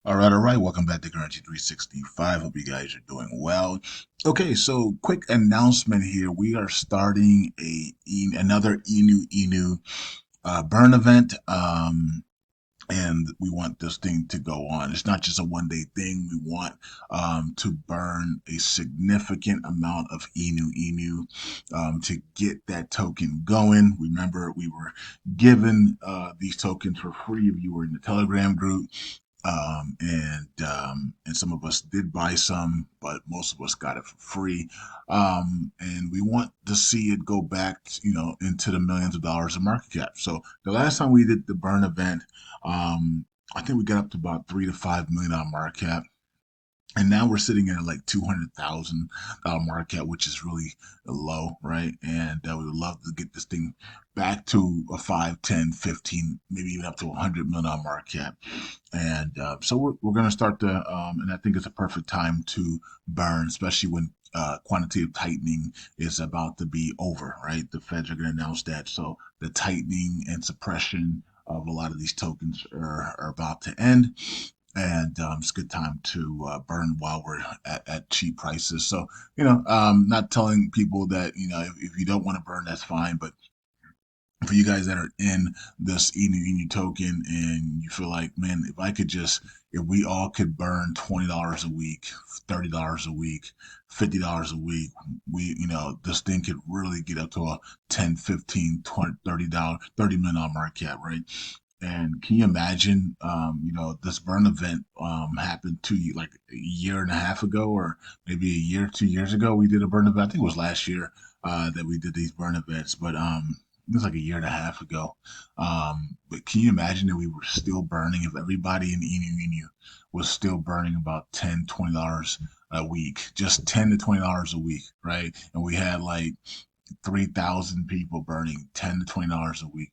All right. Welcome back to Currency 365. Hope you guys are doing well. Okay, so quick announcement here. We are starting another INU INU burn event. And we want this thing to go on. It's not just a 1 day thing. We want to burn a significant amount of INU INU to get that token going. Remember, we were given these tokens for free if you were in the Telegram group. And some of us did buy some, but most of us got it for free. And we want to see it go back, into the millions of dollars of market cap. So the last time we did the burn event, I think we got up to about $3 to $5 million market cap. And now we're sitting at like $200,000 market cap, which is really low, right? And we would love to get this thing back to a 5, 10, 15, maybe even up to $100 million market cap. And so we're going to start and I think it's a perfect time to burn, especially when quantitative tightening is about to be over, right? The Feds are going to announce that. So the tightening and suppression of a lot of these tokens are about to end, and it's a good time to burn while we're at cheap prices. So, not telling people that, if you don't want to burn, that's fine. But for you guys that are in this INU INU token and you feel like, man, if we all could burn $20 a week, $30 a week, $50 a week, this thing could really get up to a 10, 15, 20, $30, $30 million market cap, right? And can you imagine, this burn event happened like a year and a half ago, or maybe a year, 2 years ago, we did a burn event. I think it was last year that we did these burn events, but it was like a year and a half ago. But can you imagine that we were still burning if everybody in INU INU was still burning about $10, $20 a week, just $10 to $20 a week, right? And we had like 3,000 people burning $10 to $20 a week.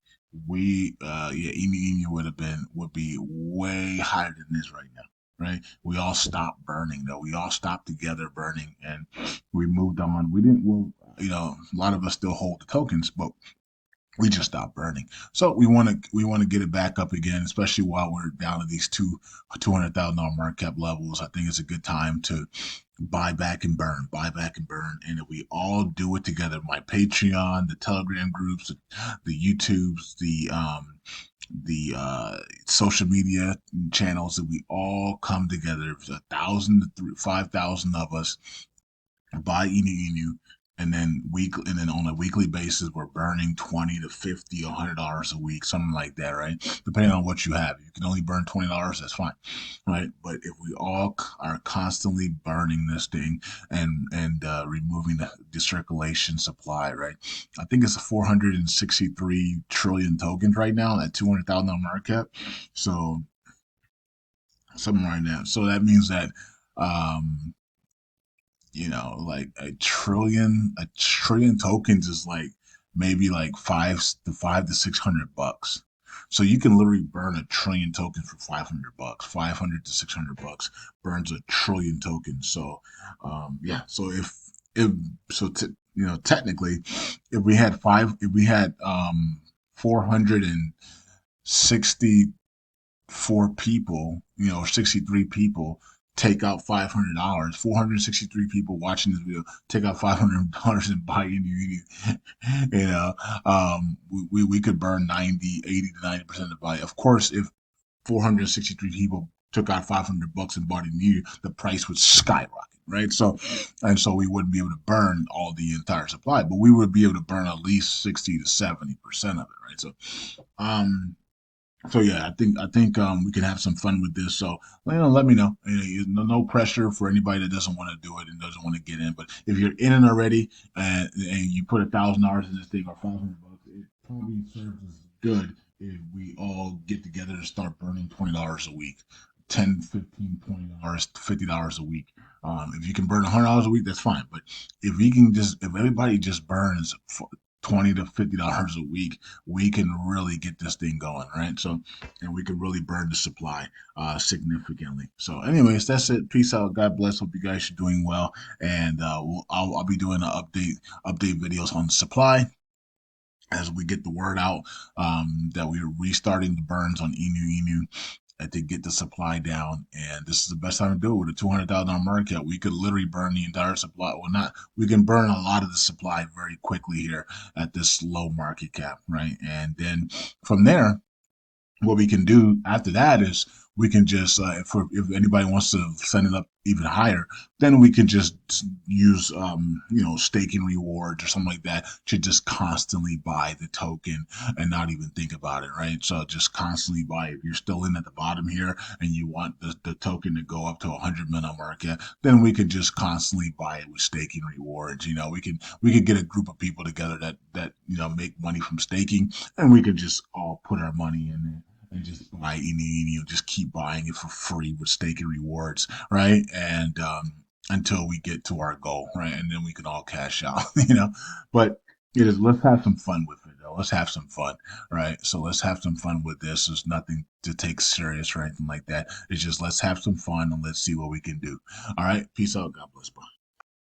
INU INU would be way higher than this right now, right? We all stopped burning though. We all stopped together burning, and we moved on. We didn't. Well, a lot of us still hold the tokens, but we just stopped burning. So we want to get it back up again, especially while we're down at these $200,000 market cap levels. I think it's a good time to buy back and burn. And if we all do it together, my Patreon, the Telegram groups, the YouTubes, the social media channels, that we all come together, if 1,000 to 5,000 of us buy INU INU, and then on a weekly basis we're burning 20 to 50, $100 a week, something like that, right? Depending on what you have. If you can only burn $20, that's fine, right? But if we all are constantly burning this thing and removing the circulation supply, right? I think it's a 463 trillion tokens right now at $200,000 market cap. So something right now. So that means that um like a trillion tokens is like maybe like five to 600 bucks. So you can literally burn a trillion tokens for 500 bucks. 500 to 600 bucks burns a trillion tokens. So, yeah. So if so, technically, if we had 460 people, 63 people take out $500, 463 people watching this video take out $500 and buy any, you know, we could burn 90, 80 to 90% of the buy. Of course, if 463 people took out $500 and bought it new, the price would skyrocket. Right. So we wouldn't be able to burn all the entire supply, but we would be able to burn at least 60 to 70% of it. Right. So yeah, I think we can have some fun with this. So let me know. No pressure for anybody that doesn't want to do it and doesn't want to get in. But if you're in it already and you put $1,000 in this thing or $500, it probably serves as good if we all get together and start burning $20 a week. 10, 15, $20, $50 a week. If you can burn $100 a week, that's fine. But if everybody just burns 20 to $50 a week, we can really get this thing going, right? So, and we can really burn the supply significantly. So, anyways, that's it. Peace out. God bless. Hope you guys are doing well, and I'll be doing an update videos on the supply as we get the word out that we're restarting the burns on INU INU. and to get the supply down. And this is the best time to do it with a $200,000 market cap. We could literally burn the entire supply. Well, not we can burn a lot of the supply very quickly here at this low market cap, right? And then from there, what we can do after that is we can just if anybody wants to send it up even higher, then we can just use staking rewards or something like that to just constantly buy the token and not even think about it, right? So just constantly buy. If you're still in at the bottom here and you want the token to go up to 100 million market, then we can just constantly buy it with staking rewards. We could get a group of people together that make money from staking, and we could just all put our money in there and just buy INU, just keep buying it for free with staking rewards, right? And until we get to our goal, right? And then we can all cash out, But it is, let's have some fun with it, though. Let's have some fun, right? So let's have some fun with this. There's nothing to take serious or anything like that. It's just let's have some fun and let's see what we can do. All right. Peace out. God bless. Bye.